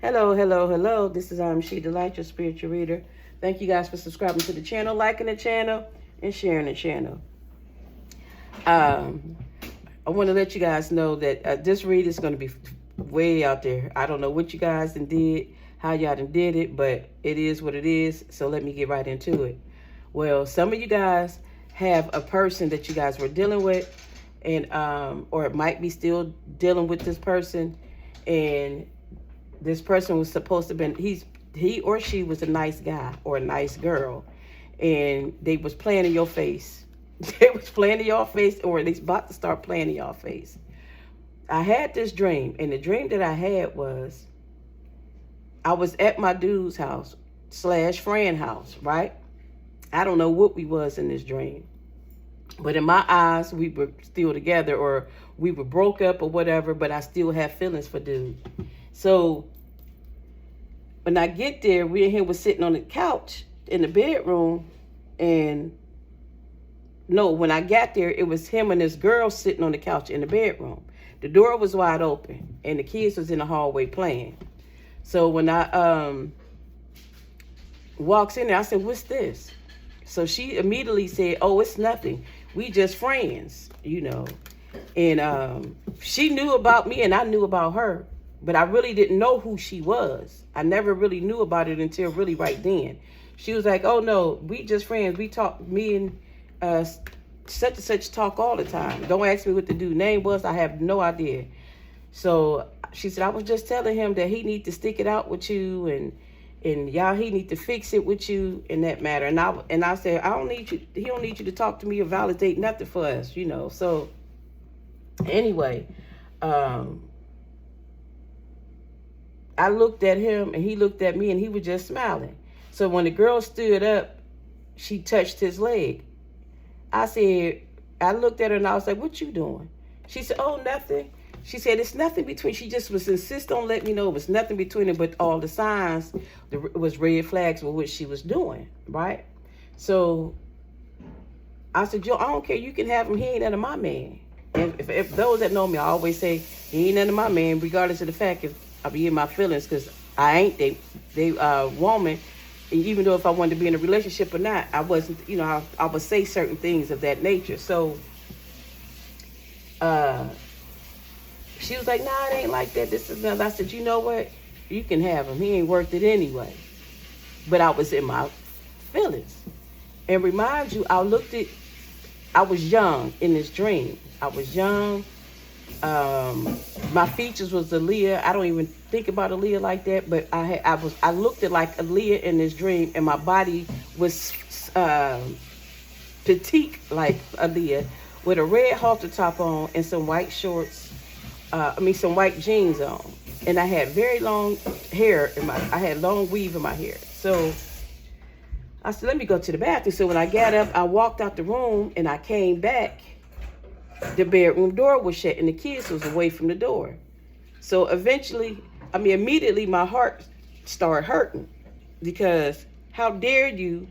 Hello, hello, hello. This is She Delight, your spiritual reader. Thank you guys for subscribing to the channel, liking the channel, and sharing the channel. I want to let you guys know that this read is going to be way out there. I don't know what you guys done did, how y'all done did it, but it is what it is. So let me get right into it. Well, some of you guys have a person that you guys were dealing with, and or it might be still dealing with this person, and this person was supposed to be, he or she was a nice guy or a nice girl, and they was playing in your face. They was playing in your face, or they about to start playing in your face. I had this dream, and the dream that I had was I was at my dude's house / friend house, right? I don't know what we was in this dream, but in my eyes, we were still together, or we were broke up or whatever, but I still have feelings for dude. So when I get there, we and him was sitting on the couch in the bedroom, and no, when I got there, it was him and this girl sitting on the couch in the bedroom. The door was wide open, and the kids was in the hallway playing. So when I walks in there, I said, "What's this?" So she immediately said, "Oh, it's nothing. We just friends, you know." And she knew about me, and I knew about her, but I really didn't know who she was. I never really knew about it until really right then. She was like, "Oh no, we just friends. We talk. Me and such and such talk all the time. Don't ask me what the dude's name was. I have no idea." So she said, "I was just telling him that he need to stick it out with you, and y'all, he need to fix it with you in that matter." And I said, "I don't need you. He don't need you to talk to me or validate nothing for us, you know." So anyway, I looked at him, and he looked at me, and he was just smiling. So when the girl stood up, she touched his leg. I looked at her, and I was like, "What you doing?" She said, "Oh, nothing." She said, "It's nothing between." She just was insist on letting me know it was nothing between them, but all the signs, it was red flags with what she was doing, right? So I said, "Joe, I don't care. You can have him. He ain't none of my man." And if those that know me, I always say, he ain't none of my man, regardless of the fact if I be in my feelings, because I ain't they woman. And even though if I wanted to be in a relationship or not, I wasn't, you know, I would say certain things of that nature. So she was like, "Nah, it ain't like that. This is nothing." I said, "You know what? You can have him. He ain't worth it anyway." But I was in my feelings. And remind you, I was young in this dream. I was young. My features was Aaliyah. I don't even think about Aaliyah like that, but I looked at like Aaliyah in this dream, and my body was petite like Aaliyah, with a red halter top on and some white shorts. Some white jeans on, and I had very long hair I had long weave in my hair. So I said, "Let me go to the bathroom." So when I got up, I walked out the room, and I came back. The bedroom door was shut, and the kids was away from the door. So immediately my heart started hurting, because how dare you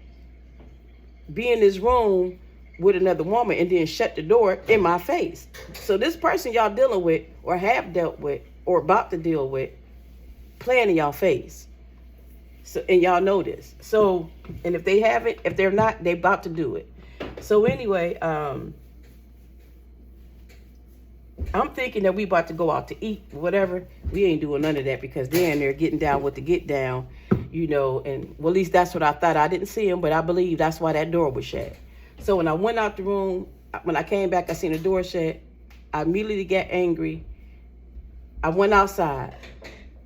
be in this room with another woman and then shut the door in my face? So this person y'all dealing with, or have dealt with, or about to deal with, playing in y'all face. So, and y'all know this. So, and if they haven't, if they're not, they about to do it. So anyway, I'm thinking that we about to go out to eat, whatever. We ain't doing none of that, because they're in there getting down with the get down, you know. And well, at least that's what I thought. I didn't see him, but I believe that's why that door was shut. So when I went out the room, when I came back, I seen the door shut. I immediately got angry. I went outside,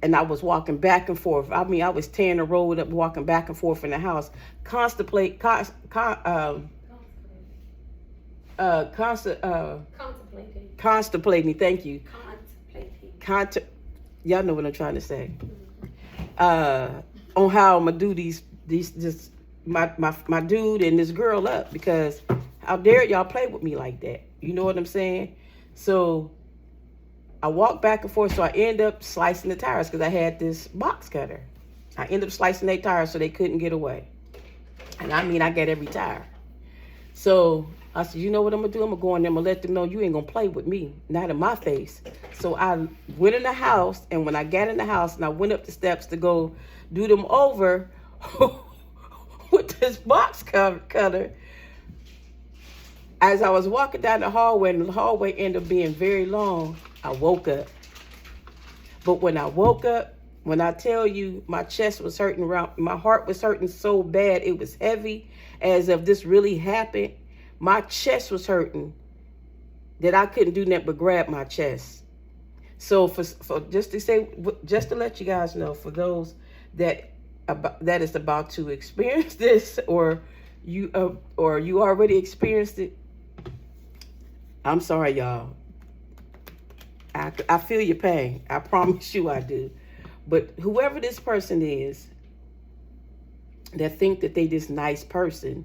and I was walking back and forth. I was tearing the road up, walking back and forth in the house, contemplating. Thank you. Y'all know what I'm trying to say. On how I'm gonna do these my dude and this girl up, because how dare y'all play with me like that? You know what I'm saying? So I walked back and forth. So I end up slicing the tires, because I had this box cutter. I ended up slicing their tires so they couldn't get away. And I got every tire. So I said, you know what I'm going to do? I'm going to go in there. I'm going to let them know you ain't going to play with me. Not in my face. So I went in the house. And when I got in the house and I went up the steps to go do them over with this box cutter, as I was walking down the hallway, and the hallway ended up being very long, I woke up. But when I woke up, when I tell you my chest was hurting, my heart was hurting so bad, it was heavy, as if this really happened. My chest was hurting that I couldn't do nothing but grab my chest. So for just to let you guys know, for those that is about to experience this, or you already experienced it, I'm sorry, y'all. I feel your pain. I promise you I do. But whoever this person is that think that they this nice person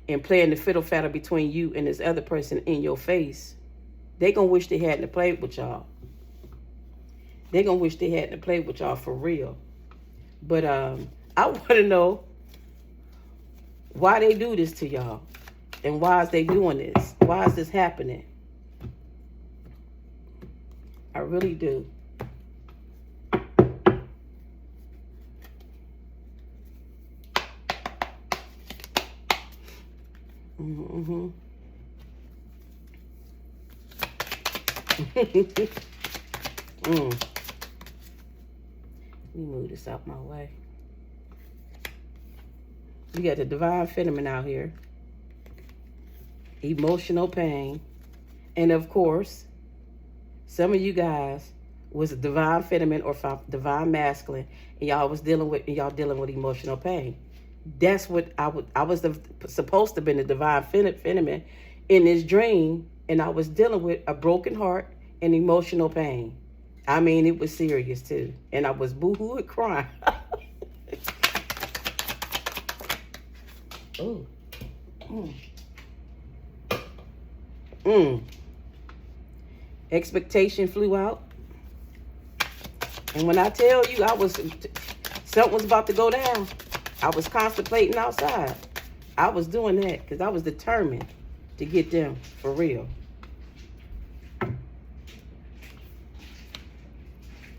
and playing the fiddle faddle between you and this other person in your face, they gonna wish they hadn't played with y'all. They gonna wish they hadn't played with y'all for real. But I want to know why they do this to y'all, and why is they doing this? Why is this happening? I really do. Mm-hmm. Let me move this out my way. We got the divine feminine out here. Emotional pain. And of course, some of you guys was a divine feminine or divine masculine, and y'all dealing with emotional pain. That's what I was supposed to be the divine feminine in this dream, and I was dealing with a broken heart and emotional pain. I mean, it was serious too, and I was boo-hoo and crying. Oh. Expectation flew out. And when I tell you something was about to go down, I was contemplating outside. I was doing that because I was determined to get them for real.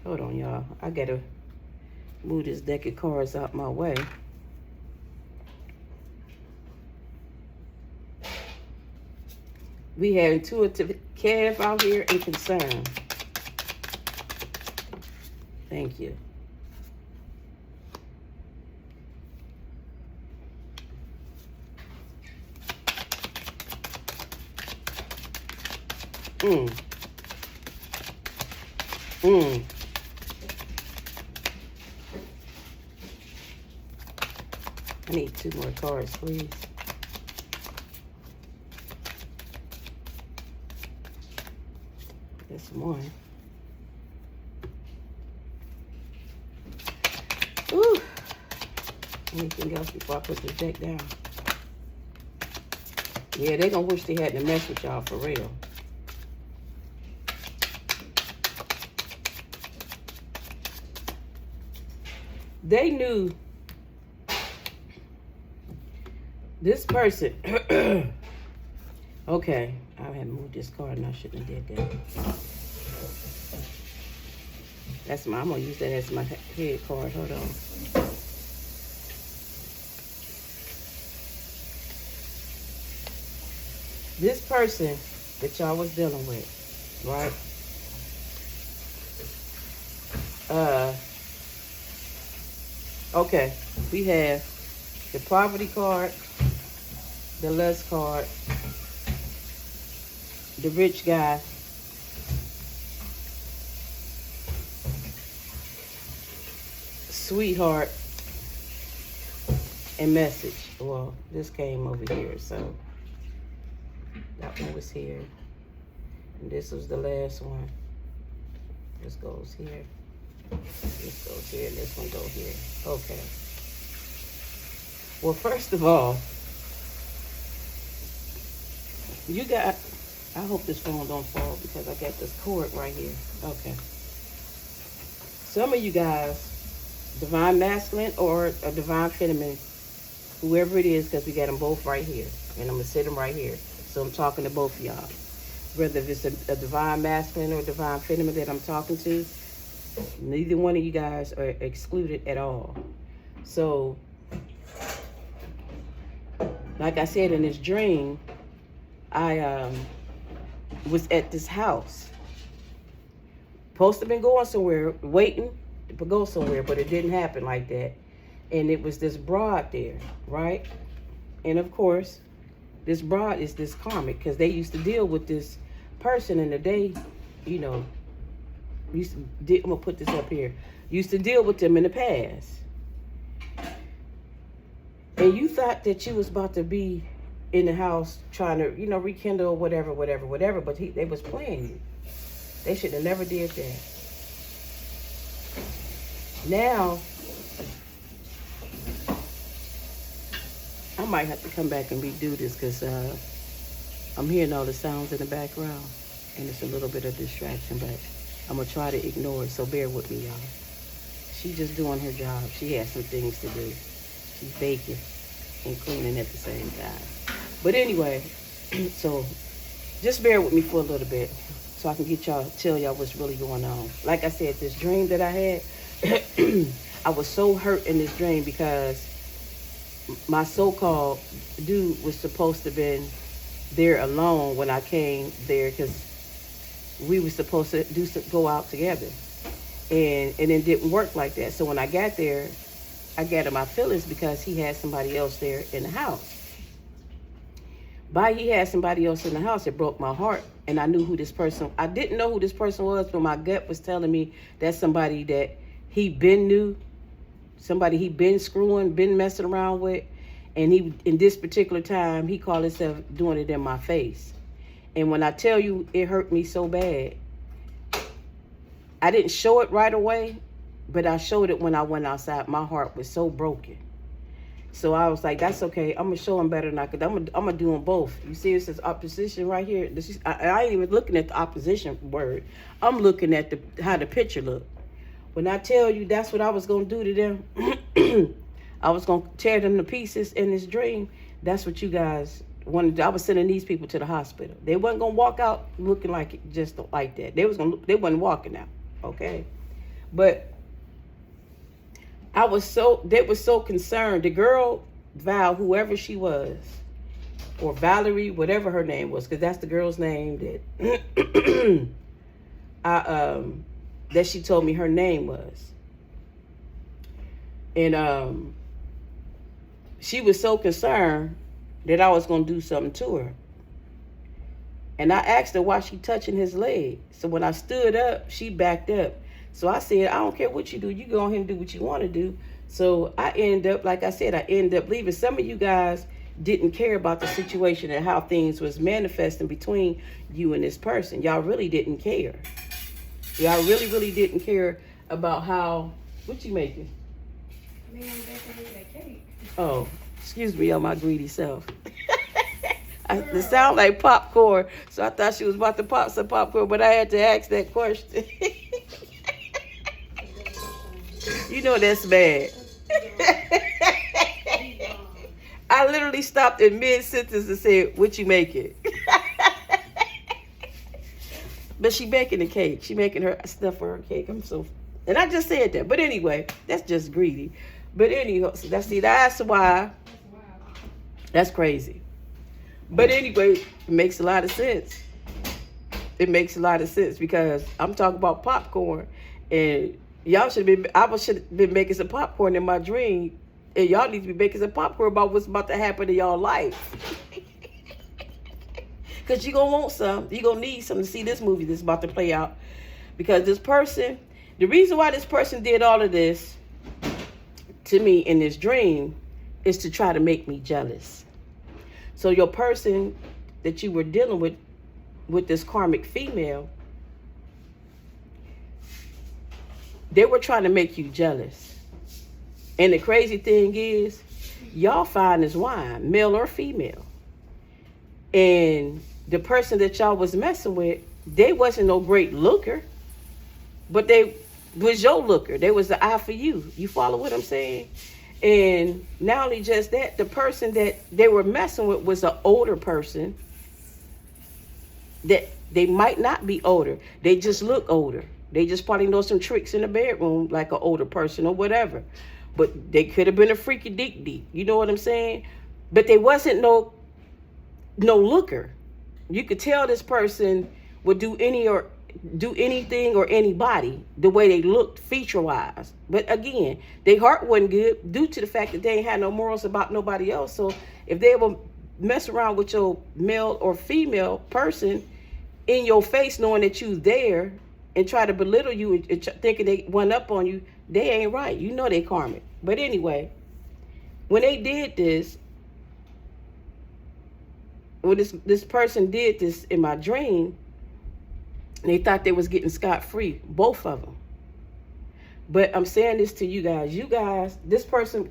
Hold on, y'all. I gotta move this deck of cards out my way. We have intuitive care out here and concern. Thank you. I need 2 more cards, please. That's one. Ooh. Anything else before I put this deck down? Yeah, they gonna wish they hadn't messed with y'all for real. They knew this person. Okay, I had moved this card and I shouldn't have did that. I'm gonna use that as my head card. Hold on. This person that y'all was dealing with, right? Okay, we have the poverty card, the lust card, the rich guy, sweetheart, and message. Well, this came over here, so that one was here. And this was the last one. This goes here. This goes here, and this one goes here. Okay. Well, first of all, you got, I hope this phone don't fall because I got this cord right here. Okay. Some of you guys, divine masculine or a divine feminine, whoever it is, because we got them both right here. And I'm going to sit them right here. So I'm talking to both of y'all. Whether if it's a divine masculine or divine feminine that I'm talking to, neither one of you guys are excluded at all. So, like I said, in this dream, I was at this house. Supposed to have been going somewhere, waiting to go somewhere, but it didn't happen like that. And it was this broad there, right? And of course, this broad is this karmic, because they used to deal with this person in the day, you know, I'm gonna put this up here. Used to deal with them in the past. And you thought that you was about to be in the house trying to, you know, rekindle whatever, but they was playing you. They should have never did that. Now, I might have to come back and redo this because I'm hearing all the sounds in the background and it's a little bit of distraction, but I'm going to try to ignore it, so bear with me, y'all. She's just doing her job. She has some things to do. She's baking and cleaning at the same time. But anyway, so just bear with me for a little bit so I can tell y'all what's really going on. Like I said, this dream that I had, I was so hurt in this dream because my so-called dude was supposed to have been there alone when I came there, because we were supposed to go out together, and it didn't work like that. So when I got there, I got in my feelings because he had somebody else there in the house. By he had somebody else in the house, it broke my heart, and I knew who this person. I didn't know who this person was, but my gut was telling me that's somebody that he knew, somebody he been screwing, been messing around with, and he, in this particular time, he called himself doing it in my face. And when I tell you, it hurt me so bad. I didn't show it right away, but I showed it when I went outside. My heart was so broken. So I was like, that's okay. I'm going to show him better than I could. I'm going to do them both. You see, this is opposition right here. This is, I ain't even looking at the opposition word. I'm looking at how the picture looked. When I tell you that's what I was going to do to them, I was going to tear them to pieces in this dream. That's what you guys wanted. I was sending these people to the hospital. They wasn't going to walk out looking like it, just like that. They wasn't walking out, okay? But they were so concerned. The girl, Val, whoever she was, or Valerie, whatever her name was, because that's the girl's name that that she told me her name was. And she was so concerned that I was going to do something to her. And I asked her why she touching his leg. So when I stood up, she backed up. So I said, I don't care what you do. You go ahead and do what you want to do. So I end up, like I said, leaving. Some of you guys didn't care about the situation and how things was manifesting between you and this person. Y'all really didn't care. Y'all really didn't care about how, what you making? Man, that cake. Oh, excuse me on my greedy self. It sound like popcorn, so I thought she was about to pop some popcorn, but I had to ask that question. You know that's bad. I literally stopped in mid-sentence and said, what you making? But she baking the cake. She making her stuff for her cake. And I just said that. But anyway, that's just greedy. But anyway, that's why. That's crazy. But anyway, it makes a lot of sense. It makes a lot of sense because I'm talking about popcorn, and I should have been making some popcorn in my dream, and y'all need to be making some popcorn about what's about to happen in y'all life. Because you're going to want some. You're going to need some to see this movie that's about to play out. Because this person, the reason why this person did all of this to me in this dream is to try to make me jealous. So your person that you were dealing with this karmic female, they were trying to make you jealous. And the crazy thing is, y'all fine as wine, male or female. And the person that y'all was messing with, they wasn't no great looker, but they was your looker. They was the eye for you. You follow what I'm saying? And not only just that, the person that they were messing with was an older person that they might not be older. They just look older. They just probably know some tricks in the bedroom like an older person or whatever. But they could have been a freaky deek deek. You know what I'm saying? But they wasn't no looker. You could tell this person would do anything or anybody the way they looked feature wise. But again, their heart wasn't good due to the fact that they ain't had no morals about nobody else. So if they ever mess around with your male or female person in your face, knowing that you there, and try to belittle you and thinking they went up on you, they ain't right. You know they karmic. But anyway, when they did this, when this person did this in my dream, they thought they was getting scot-free, both of them. But I'm saying this to you guys, this person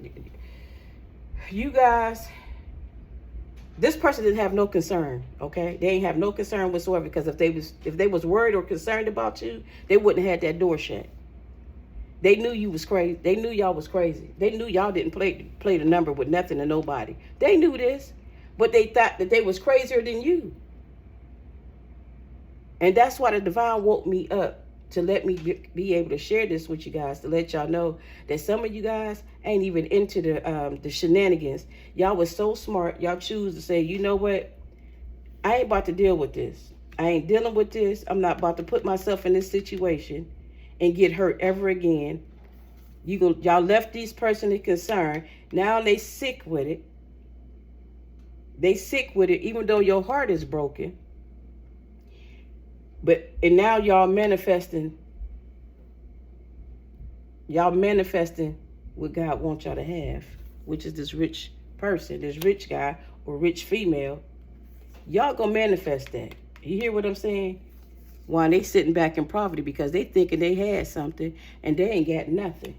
didn't have no concern, okay? They ain't have no concern whatsoever, because if they was worried or concerned about you, they wouldn't have had that door shut. They knew you was crazy. They knew y'all was crazy. They knew y'all didn't play the number with nothing and nobody. They knew this, but they thought that they was crazier than you. And that's why the divine woke me up to let me be able to share this with you guys, to let y'all know that some of you guys ain't even into the shenanigans. Y'all was so smart. Y'all choose to say, you know what? I ain't about to deal with this. I ain't dealing with this. I'm not about to put myself in this situation and get hurt ever again. Y'all left these person in concern. Now they sick with it. They sick with it, even though your heart is broken. And now y'all manifesting what God wants y'all to have, which is this rich person, this rich guy or rich female. Y'all gonna manifest that. You hear what I'm saying? Why they sitting back in poverty, because they thinking they had something and they ain't got nothing.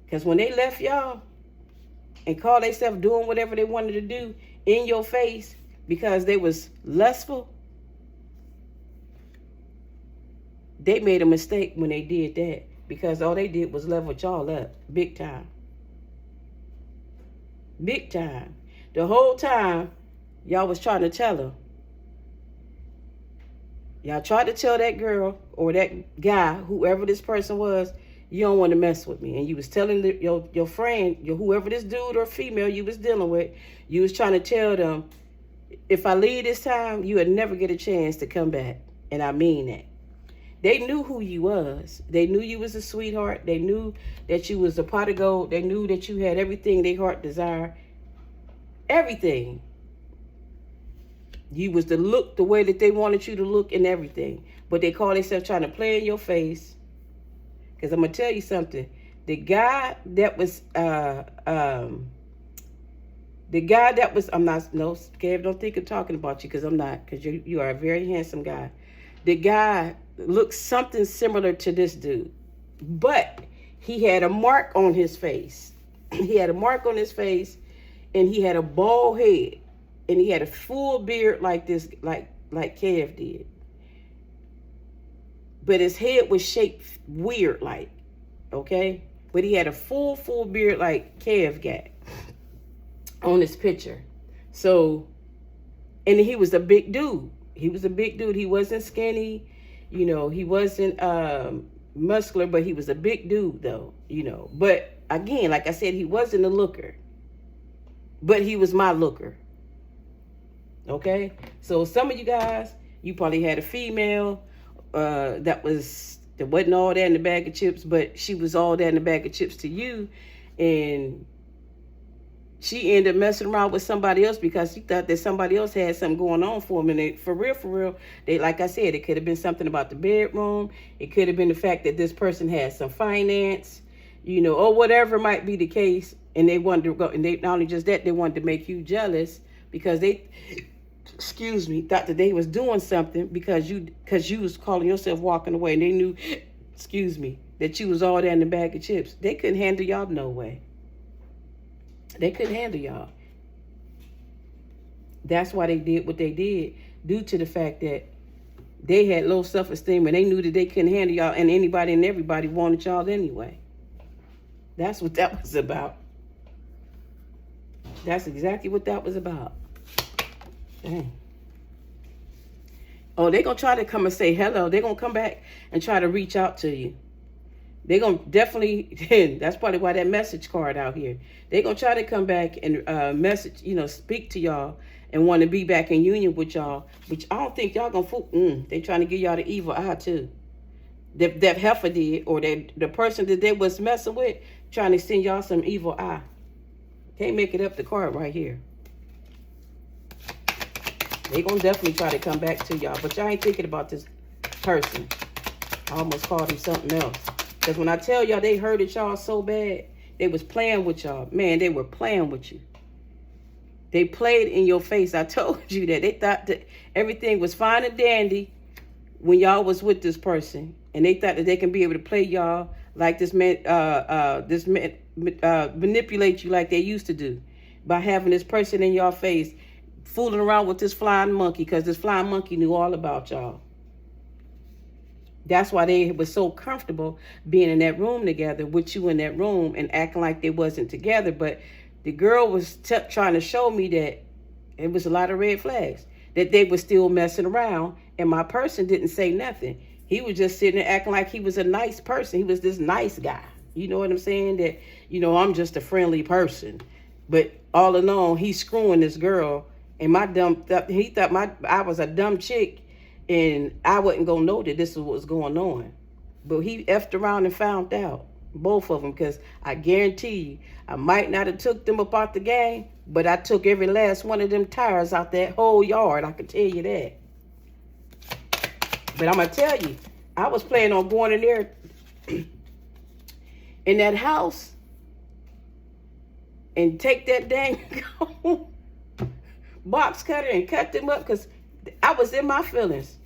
Because when they left y'all and called themselves doing whatever they wanted to do in your face because they was lustful, they made a mistake when they did that, because all they did was level y'all up big time. Big time. The whole time, y'all was trying to tell her. Y'all tried to tell that girl or that guy, whoever this person was, you don't want to mess with me. And you was telling your friend, whoever this dude or female you was dealing with, you was trying to tell them, if I leave this time, you would never get a chance to come back. And I mean that. They knew who you was. They knew you was a sweetheart. They knew that you was a pot of gold. They knew that you had everything their heart desired. Everything. You was to look the way that they wanted you to look and everything. But they call themselves trying to play in your face. Because I'm going to tell you something. The guy that was, I'm not, no, Kev, don't think I'm talking about you, because I'm not. Because you are a very handsome guy. The guy looks something similar to this dude. But he had a mark on his face. He had a mark on his face, and he had a bald head. And he had a full beard like this, like Kev did. But his head was shaped weird, like, okay? But he had a full beard like Kev got on his picture. So, and he was a big dude. He was a big dude. He wasn't skinny. You know, he wasn't muscular, but he was a big dude, though, you know. But, again, like I said, he wasn't a looker. But he was my looker. Okay? So, some of you guys, you probably had a female that wasn't all that in the bag of chips, but she was all that in the bag of chips to you. And she ended up messing around with somebody else because she thought that somebody else had something going on for them. And they, for real, they, like I said, it could have been something about the bedroom. It could have been the fact that this person had some finance, you know, or whatever might be the case. And they wanted to go, and they not only just that, they wanted to make you jealous because they, thought that they was doing something because you was calling yourself walking away, and they knew, that you was all there in the bag of chips. They couldn't handle y'all no way. They couldn't handle y'all. That's why they did what they did, due to the fact that they had low self-esteem and they knew that they couldn't handle y'all, and anybody and everybody wanted y'all anyway. That's what that was about. That's exactly what that was about. Dang. Oh, they're going to try to come and say hello. They're going to come back and try to reach out to you. They're going to definitely, that's probably why that message card out here. They're going to try to come back and message, speak to y'all and want to be back in union with y'all. Which I don't think y'all going to fool. They trying to give y'all the evil eye too. That heifer did, or the person that they was messing with, trying to send y'all some evil eye. Can't make it up the card right here. They gonna definitely try to come back to y'all, but y'all ain't thinking about this person. I almost called him something else. Because when I tell y'all they hurted y'all so bad, they was playing with y'all. Man, they were playing with you. They played in your face. I told you that. They thought that everything was fine and dandy when y'all was with this person. And they thought that they can be able to play y'all like this man, manipulate you like they used to do. By having this person in your face, fooling around with this flying monkey, because this flying monkey knew all about y'all. That's why they was so comfortable being in that room together with you in that room and acting like they wasn't together. But the girl was trying to show me that it was a lot of red flags, that they were still messing around, and my person didn't say nothing. He was just sitting there acting like he was a nice person. He was this nice guy. You know what I'm saying? That, I'm just a friendly person. But all along, he's screwing this girl. And he thought I was a dumb chick, and I wasn't going to know that this is what was going on. But he effed around and found out, both of them, because I guarantee you, I might not have took them up out the game, but I took every last one of them tires out that whole yard. I can tell you that. But I'm going to tell you, I was planning on going in there in that house and take that dang box cutter and cut them up, because I was in my feelings.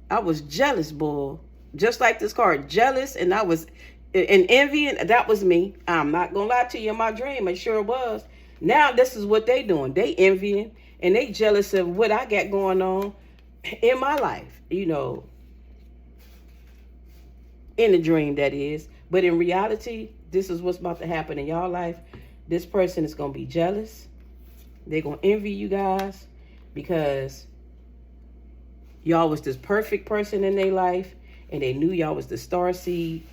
I was jealous, boy. Just like this card, jealous, and I was and envying. That was me. I'm not going to lie to you, in my dream, it sure was. Now this is what they doing. They envying and they jealous of what I got going on in my life, in the dream, that is. But in reality, this is what's about to happen in y'all life. This person is going to be jealous. They're going to envy you guys because y'all was this perfect person in their life, and they knew y'all was the star seed.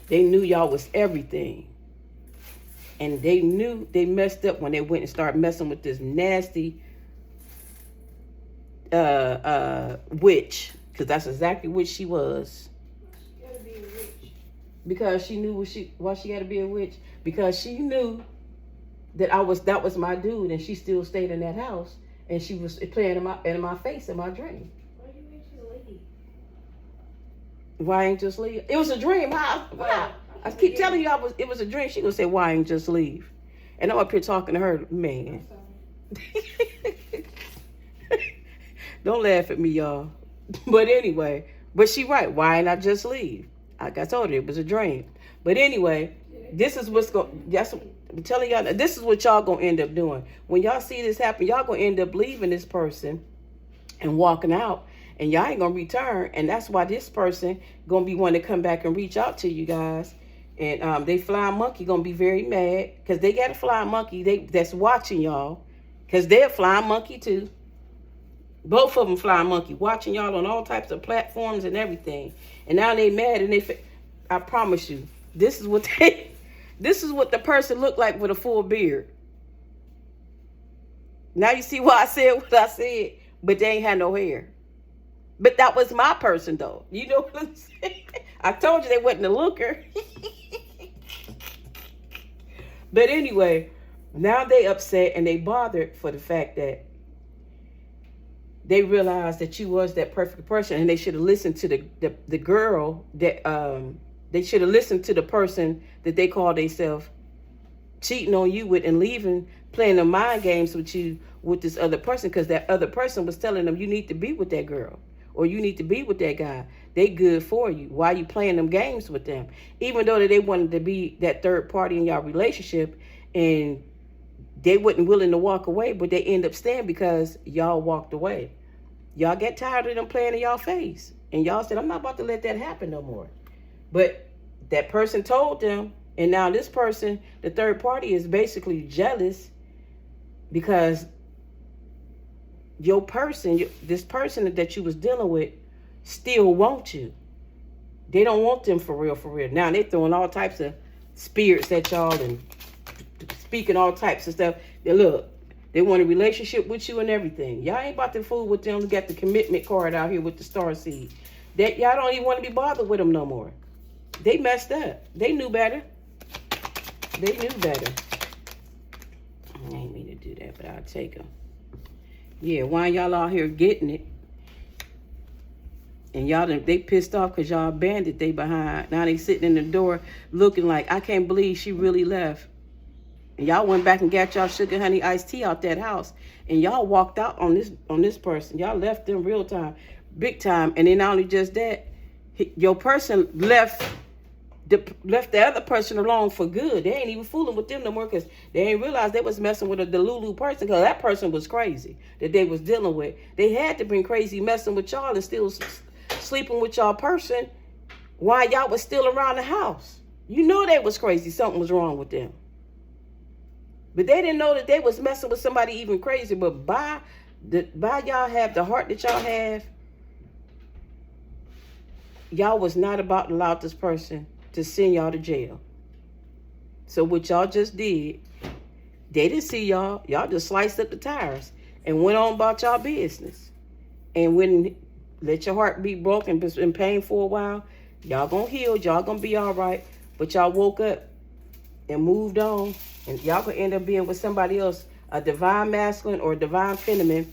They knew y'all was everything. And they knew they messed up when they went and started messing with this nasty witch, because that's exactly what she was. She gotta be a witch. Because she knew why she had to be a witch. Because she knew that that was my dude, and she still stayed in that house, and she was playing in my face in my dream. Why you ain't just leave? Why ain't just leave? It was a dream. I keep telling you it was a dream. She gonna say, why ain't just leave? And I'm up here talking to her, man. Don't laugh at me, y'all. But anyway, she right. Why ain't I just leave? Like I told her, it was a dream. But anyway, this is what's going. I'm telling y'all, this is what y'all gonna end up doing. When y'all see this happen, y'all gonna end up leaving this person and walking out, and y'all ain't gonna return. And that's why this person gonna be wanting to come back and reach out to you guys. And they flying monkey gonna be very mad, because they got a flying monkey that's watching y'all, because they're a flying monkey too. Both of them flying monkey, watching y'all on all types of platforms and everything. And now they mad, and I promise you, this is what the person looked like with a full beard. Now you see why I said what I said, but they ain't had no hair. But that was my person, though. You know what I'm saying? I told you they wasn't a looker. But anyway, now they upset and they bothered for the fact that they realized that you was that perfect person, and they should have listened to the girl that they should have listened to the person that they called themselves cheating on you with and leaving, playing the mind games with you with this other person, because that other person was telling them you need to be with that girl or you need to be with that guy. They good for you. Why you playing them games with them? Even though they wanted to be that third party in your relationship, and they wasn't willing to walk away, but they end up staying because y'all walked away. Y'all get tired of them playing in y'all face. And y'all said, I'm not about to let that happen no more. But that person told them And now this person, the third party, is basically jealous because your person, this person that you was dealing with, still want you. They don't want them for real, for real. Now they throwing all types of spirits at y'all and speaking all types of stuff. Look, they want a relationship with you and everything. Y'all ain't about to fool with them. Got the commitment card out here with the star seed. That y'all don't even want to be bothered with them no more. They messed up. They knew better. They knew better. I ain't mean to do that, but I'll take them. Yeah, why y'all out here getting it? And y'all, they pissed off because y'all abandoned they behind. Now they sitting in the door looking like, I can't believe she really left. And y'all went back and got y'all sugar honey iced tea out that house. And y'all walked out on this person. Y'all left them real time, big time. And then not only just that, your person left the other person alone for good. They ain't even fooling with them no more because they ain't realized they was messing with a delulu person because that person was crazy that they was dealing with. They had to been crazy messing with y'all and still sleeping with y'all person while y'all was still around the house. You know they was crazy. Something was wrong with them. But they didn't know that they was messing with somebody even crazy. But by y'all have the heart that y'all have, y'all was not about to allow this person to send y'all to jail. So what y'all just did, they didn't see y'all. Y'all just sliced up the tires and went on about y'all business. And when let your heart be broken, been pain for a while, y'all gonna heal. Y'all gonna be all right. But y'all woke up and moved on. And y'all could end up being with somebody else, a divine masculine or a divine feminine,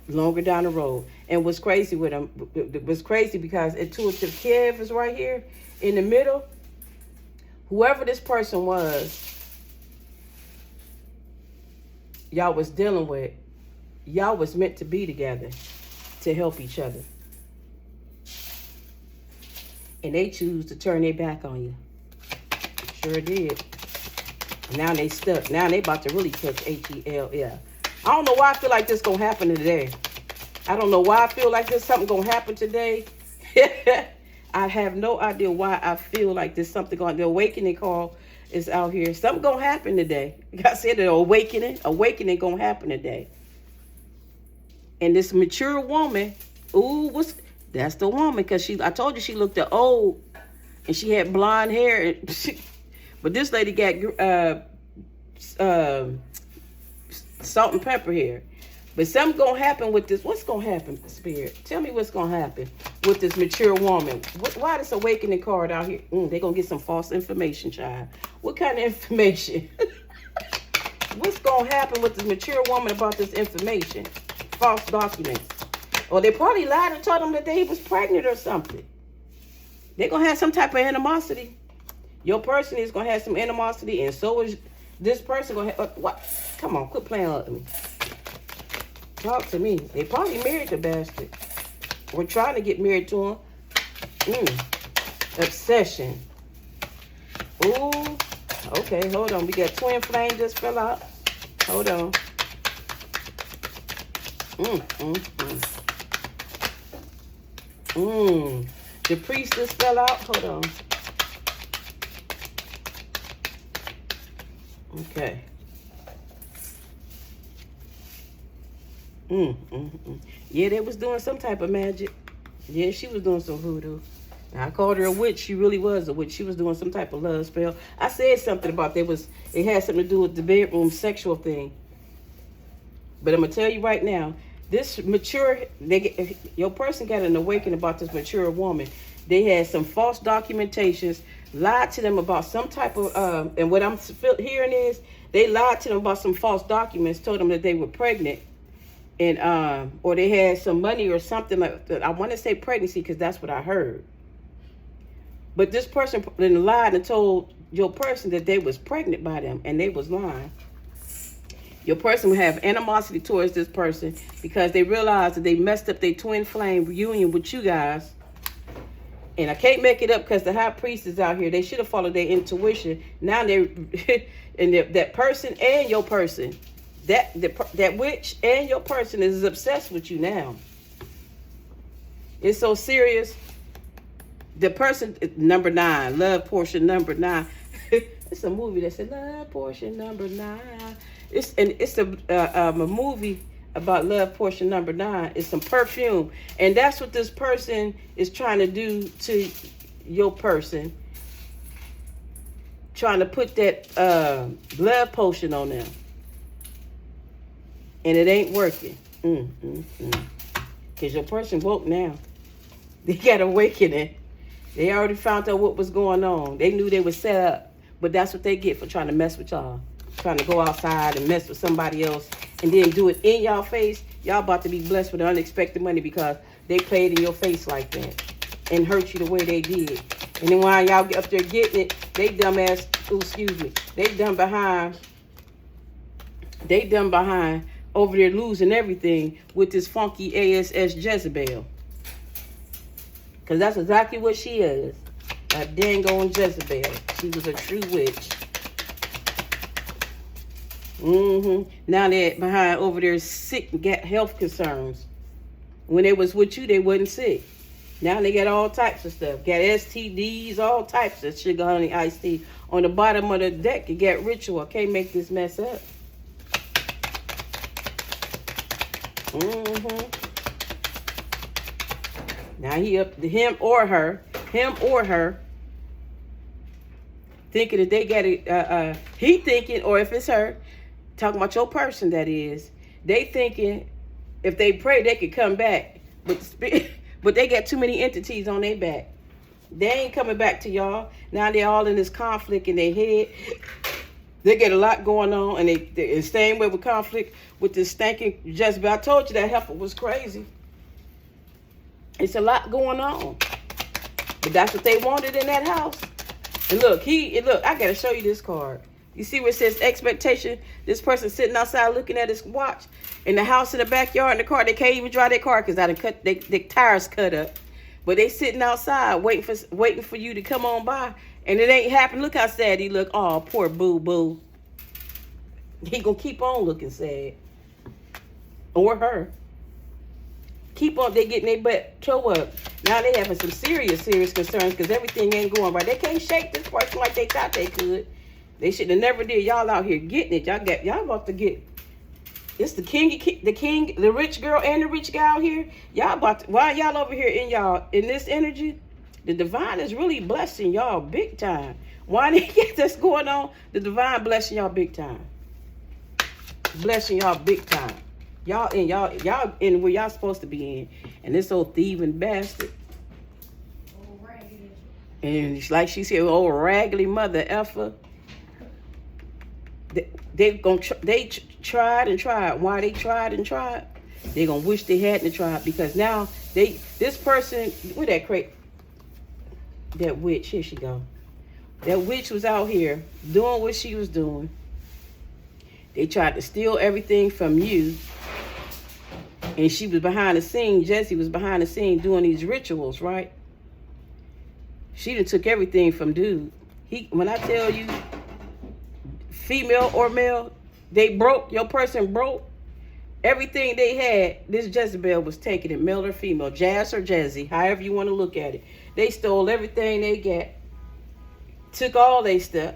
longer down the road. And what's crazy with them, it was crazy because intuitive Kev is right here in the middle. Whoever this person was, y'all was dealing with, y'all was meant to be together to help each other. And they choose to turn their back on you. Sure did. Now they stuck. Now they about to really catch H-E-L. Yeah. I don't know why I feel like this gonna happen today. I don't know why I feel like this something gonna happen today. I have no idea why I feel like there's something going. The awakening call is out here. Something gonna happen today. Like I said, the awakening gonna happen today. And this mature woman, that's the woman, because I told you she looked old and she had blonde hair. But this lady got salt and pepper hair. But something gonna happen with this. What's gonna happen, Spirit? Tell me what's gonna happen with this mature woman. Why this awakening card out here? They're gonna get some false information, child. What kind of information? What's gonna happen with this mature woman about this information? False documents. Or they probably lied and told them that they was pregnant or something. They're gonna have some type of animosity. Your person is gonna have some animosity, and so is this person gonna have. What? Come on, quit playing with me. Talk to me. They probably married the bastard. We're trying to get married to him. Obsession. Ooh. Okay, hold on. We got twin flame just fell out. Hold on. The priestess fell out. Hold on. Okay. Yeah, they was doing some type of magic. Yeah, she was doing some voodoo. I called her a witch. She really was a witch. She was doing some type of love spell. I said something about it had something to do with the bedroom sexual thing. But I'm gonna tell you right now, this mature, your person got an awakening about this mature woman. They had some false documentations, lied to them about some type of, and what I'm hearing is, they lied to them about some false documents, told them that they were pregnant, and or they had some money or something like that. I want to say pregnancy because that's what I heard. But this person lied and told your person that they was pregnant by them, and they was lying. Your person will have animosity towards this person because they realized that they messed up their twin flame reunion with you guys. And I can't make it up because the high priest is out here. They should have followed their intuition. Now they're and that person and your person, that witch and your person is obsessed with you now. It's so serious. The person, number 9, love portion number 9. It's a movie that said love portion number 9. It's a movie about love portion number 9. It's some perfume, and that's what this person is trying to do to your person, trying to put that love potion on them, and it ain't working. Because your person woke now. They got awakening. They already found out what was going on. They knew they were set up, but that's what they get for trying to mess with y'all. Trying to go outside and mess with somebody else and then do it in y'all face. Y'all about to be blessed with unexpected money because they played in your face like that and hurt you the way they did. And then while y'all get up there getting it, they dumbass, they done behind over there losing everything with this funky ASS Jezebel. Because that's exactly what she is. A dang on Jezebel. She was a true witch. Now they're behind over there sick and got health concerns. When they was with you, they wasn't sick. Now they got all types of stuff. Got STDs, all types of sugar, honey, iced tea. On the bottom of the deck, you got ritual. Can't make this mess up. Now him or her, thinking that they got it. He thinking, or if it's her, talking about your person. That is, they thinking if they pray they could come back, but they got too many entities on their back. They ain't coming back to y'all. Now they're all in this conflict in their head. They get a lot going on, and they same way with conflict with this stinking Jezebel. I told you that heifer was crazy. It's a lot going on. But that's what they wanted in that house. And look, I gotta show you this card. You see where it says expectation? This person sitting outside looking at his watch. In the house in the backyard in the car, they can't even drive their car because their tires cut up. But they sitting outside waiting for you to come on by. And it ain't happening. Look how sad he look. Oh, poor boo-boo. He gonna keep on looking sad. Or her. Keep on, they getting their butt toe up. Now they having some serious concerns because everything ain't going right. They can't shake this person like they thought they could. They should have never did. Y'all out here getting it. Y'all about to get. It's the king, the rich girl and the rich guy out here. Why y'all over here in this energy? The divine is really blessing y'all big time. Why they get this going on? The divine blessing y'all big time. Blessing y'all big time. Y'all in where y'all supposed to be in. And this old thieving bastard. And like she said, old raggedy mother effer. They tried and tried. Why they tried and tried? They gonna wish they hadn't tried because now this person with that witch, here she go. That witch was out here doing what she was doing. They tried to steal everything from you. And she was behind the scene. Jesse was behind the scene doing these rituals, right? She done took everything from dude. When I tell you, female or male, they broke. Your person broke. Everything they had, this Jezebel was taking it, male or female, Jazz or Jazzy, however you want to look at it. They stole everything they got. Took all their stuff.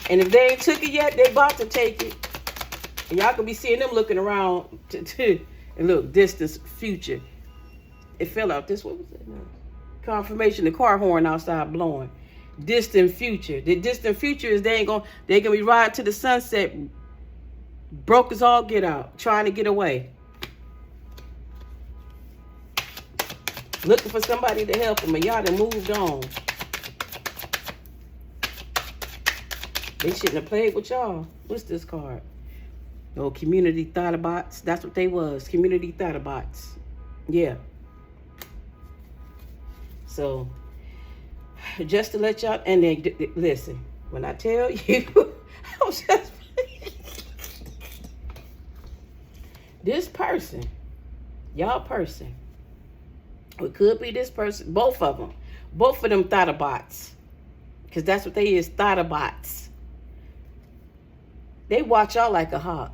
And if they ain't took it yet, they about to take it. And y'all can be seeing them looking around and look, distance, future. It fell out this, what was it? No. Confirmation, the car horn outside blowing. Distant future. The distant future is they gonna be riding to the sunset, broke as all get out, trying to get away. Looking for somebody to help them, and y'all done moved on. They shouldn't have played with y'all. What's this card? Oh, community thought-abots. That's what they was. Community thought-abots. Yeah. So, just to let y'all, and then listen, when I tell you, I was just, this person, y'all person, it could be this person, both of them thought-abots, because that's what they is, thought-abots. They watch y'all like a hawk.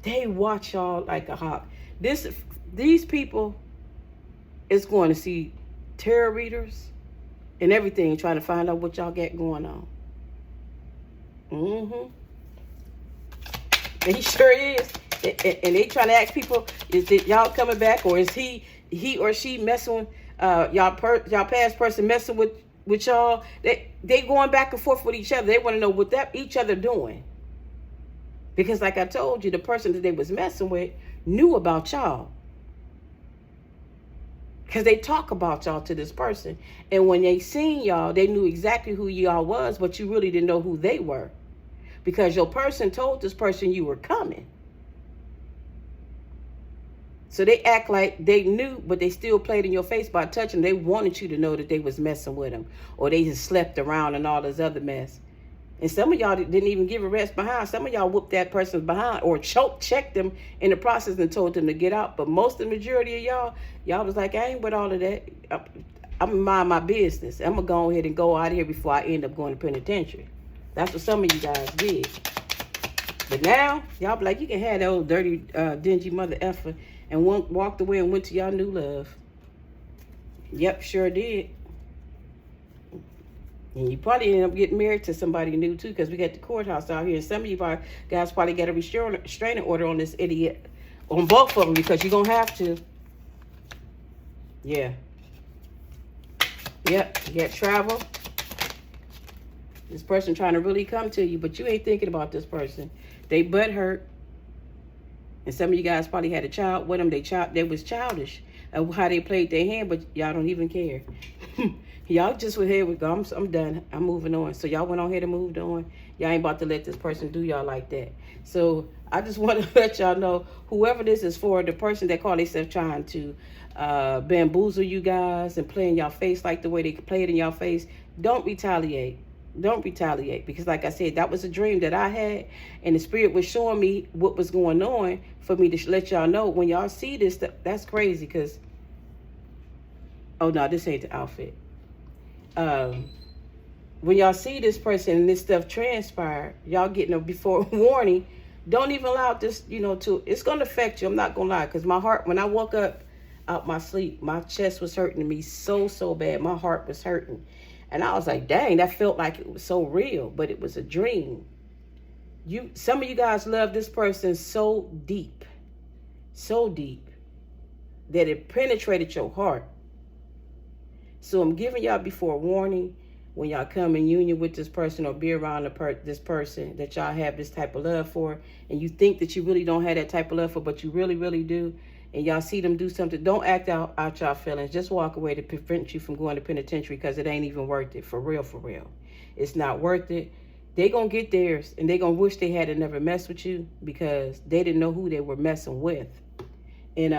They watch y'all like a hawk. These people it's going to see tarot readers and everything trying to find out what y'all got going on. And he sure is. And they trying to ask people, is it y'all coming back, or is he or she messing with y'all past person messing with y'all? They going back and forth with each other. They want to know what each other doing. Because like I told you, the person that they was messing with knew about y'all. Because they talk about y'all to this person. And when they seen y'all, they knew exactly who y'all was, but you really didn't know who they were. Because your person told this person you were coming. So they act like they knew, but they still played in your face by touching. They wanted you to know that they was messing with them. Or they just slept around and all this other mess. And some of y'all didn't even give a rest behind. Some of y'all whooped that person's behind or checked them in the process and told them to get out. But most of the majority of y'all was like, I ain't with all of that. I'm going to mind my business. I'm going to go ahead and go out of here before I end up going to penitentiary. That's what some of you guys did. But now, y'all be like, you can have that old dirty, dingy mother effer, and walked away and went to y'all new love. Yep, sure did. And you probably end up getting married to somebody new, too, because we got the courthouse out here. And some of you guys probably got a restraining order on this idiot, on both of them, because you're going to have to. Yeah. Yep, you got travel. This person trying to really come to you, but you ain't thinking about this person. They butt hurt. And some of you guys probably had a child with them. They was childish of how they played their hand, but y'all don't even care. Y'all just went ahead with, I'm done. I'm moving on. So y'all went on ahead and moved on. Y'all ain't about to let this person do y'all like that. So I just want to let y'all know, whoever this is for, the person that call themselves trying to bamboozle you guys and play in y'all face like the way they played in y'all face, don't retaliate. Don't retaliate, because like I said, that was a dream that I had, and the spirit was showing me what was going on for me to let y'all know. When y'all see this stuff, that's crazy, because oh no, this ain't the outfit. When y'all see this person and this stuff transpire, y'all getting a before warning. Don't even allow this, it's going to affect you. I'm not going to lie, because my heart, when I woke up out my sleep, my chest was hurting me so bad. My heart was hurting. And I was like, dang, that felt like it was so real, but it was a dream. Some of you guys love this person so deep, that it penetrated your heart. So I'm giving y'all before warning, when y'all come in union with this person or be around this person that y'all have this type of love for, and you think that you really don't have that type of love for, but you really do, and y'all see them do something, don't act out y'all feelings. Just walk away to prevent you from going to penitentiary, because it ain't even worth it. For real. It's not worth it. They gonna get theirs, and they gonna wish they had never messed with you, because they didn't know who they were messing with. And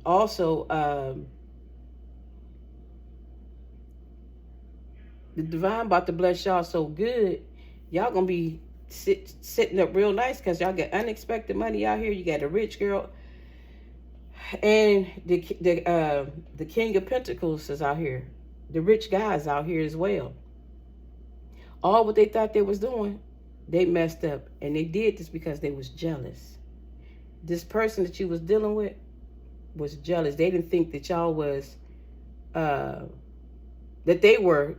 also, the divine about to bless y'all so good, y'all gonna be sitting up real nice, because y'all got unexpected money out here. You got a rich girl. And the King of Pentacles is out here. The rich guys out here as well. All what they thought they was doing, they messed up. And they did this because they was jealous. This person that you was dealing with was jealous. They didn't think that y'all was, that they were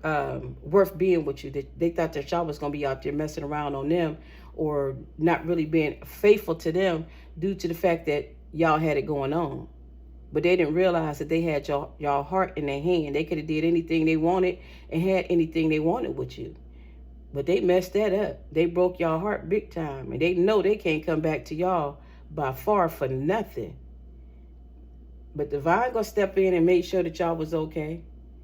worth being with you. They thought that y'all was going to be out there messing around on them, or not really being faithful to them, due to the fact that y'all had it going on. But they didn't realize that they had y'all heart in their hand. They could have did anything they wanted and had anything they wanted with you. But they messed that up. They broke y'all heart big time. And they know they can't come back to y'all by far for nothing. But Divine gonna step in and make sure that y'all was okay.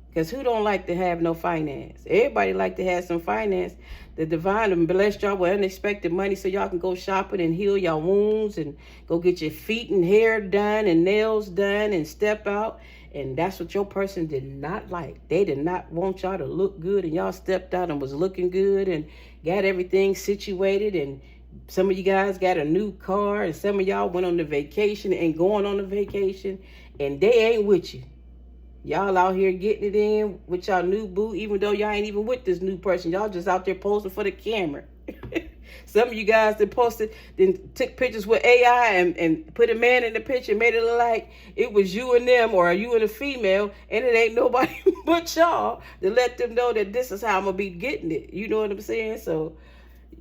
Because who don't like to have no finance? Everybody like to have some finance. The Divine blessed y'all with unexpected money, so y'all can go shopping and heal y'all wounds, and go get your feet and hair done and nails done and step out. And that's what your person did not like. They did not want y'all to look good, and y'all stepped out and was looking good and got everything situated. And some of you guys got a new car, and some of y'all went on the vacation and going on the vacation, and they ain't with you. Y'all out here getting it in with y'all new boo, even though y'all ain't even with this new person. Y'all just out there posing for the camera. Some of you guys that posted, then took pictures with AI and put a man in the picture, made it look like it was you and them or you and a female, and it ain't nobody but y'all, to let them know that this is how I'm going to be getting it. You know what I'm saying? So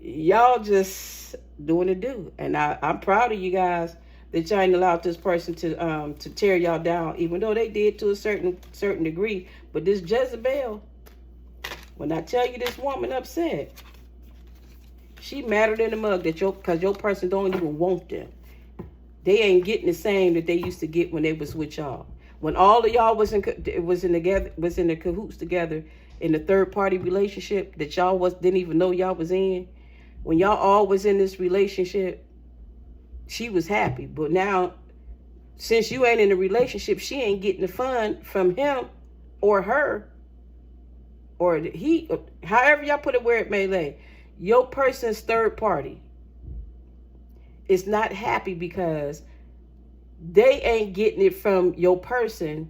y'all just doing the do. And I'm proud of you guys that y'all ain't allowed this person to tear y'all down, even though they did to a certain degree. But this Jezebel, when I tell you this woman upset, she madder than a mug because your person don't even want them. They ain't getting the same that they used to get when they was with y'all. When all of y'all was in the cahoots together in the third party relationship that y'all didn't even know y'all was in. When y'all all was in this relationship, she was happy. But now, since you ain't in a relationship, she ain't getting the fun from him or her or he, however y'all put it where it may lay. Your person's third party is not happy because they ain't getting it from your person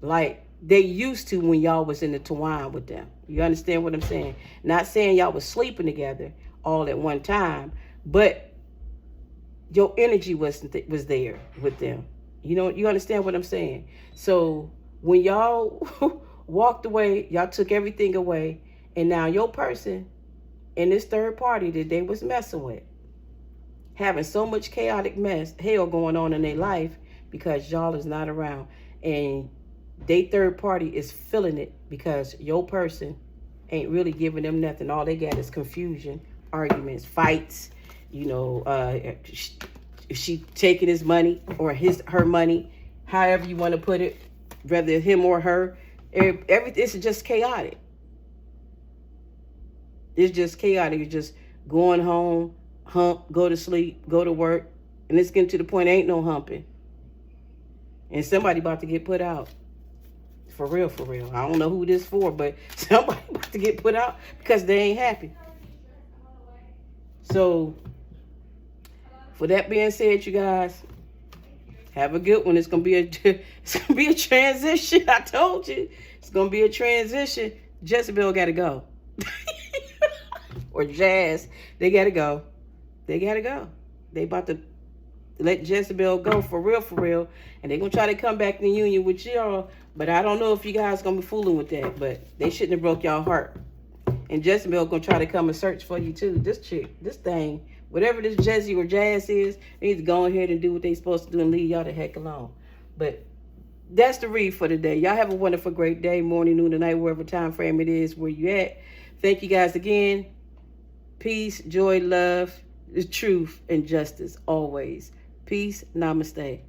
like they used to when y'all was in the twine with them. You understand what I'm saying? Not saying y'all was sleeping together all at one time, but your energy was there with them. You know, you understand what I'm saying? So when y'all walked away, y'all took everything away, and now your person and this third party that they was messing with, having so much chaotic hell going on in their life because y'all is not around, and they third party is feeling it because your person ain't really giving them nothing. All they got is confusion, arguments, fights. You know, she taking his money or her money, however you want to put it, whether him or her. Everything is just chaotic. It's just chaotic. You're just going home, hump, go to sleep, go to work, and it's getting to the point ain't no humping. And somebody about to get put out. For real, for real. I don't know who this for, but somebody about to get put out because they ain't happy. So, for that being said, you guys, have a good one. It's gonna be a transition. I told you, it's gonna be a transition. Jezebel gotta go, or Jazz, they gotta go. They gotta go. They about to let Jezebel go for real, and they gonna try to come back in union with y'all. But I don't know if you guys gonna be fooling with that. But they shouldn't have broke y'all heart. And Jezebel gonna try to come and search for you too. This chick, this thing, whatever this Jezzy or Jazz is, they need to go ahead and do what they supposed to do and leave y'all the heck alone. But that's the read for today. Y'all have a wonderful, great day, morning, noon, or night, wherever time frame it is where you at. Thank you guys again. Peace, joy, love, the truth, and justice always. Peace. Namaste.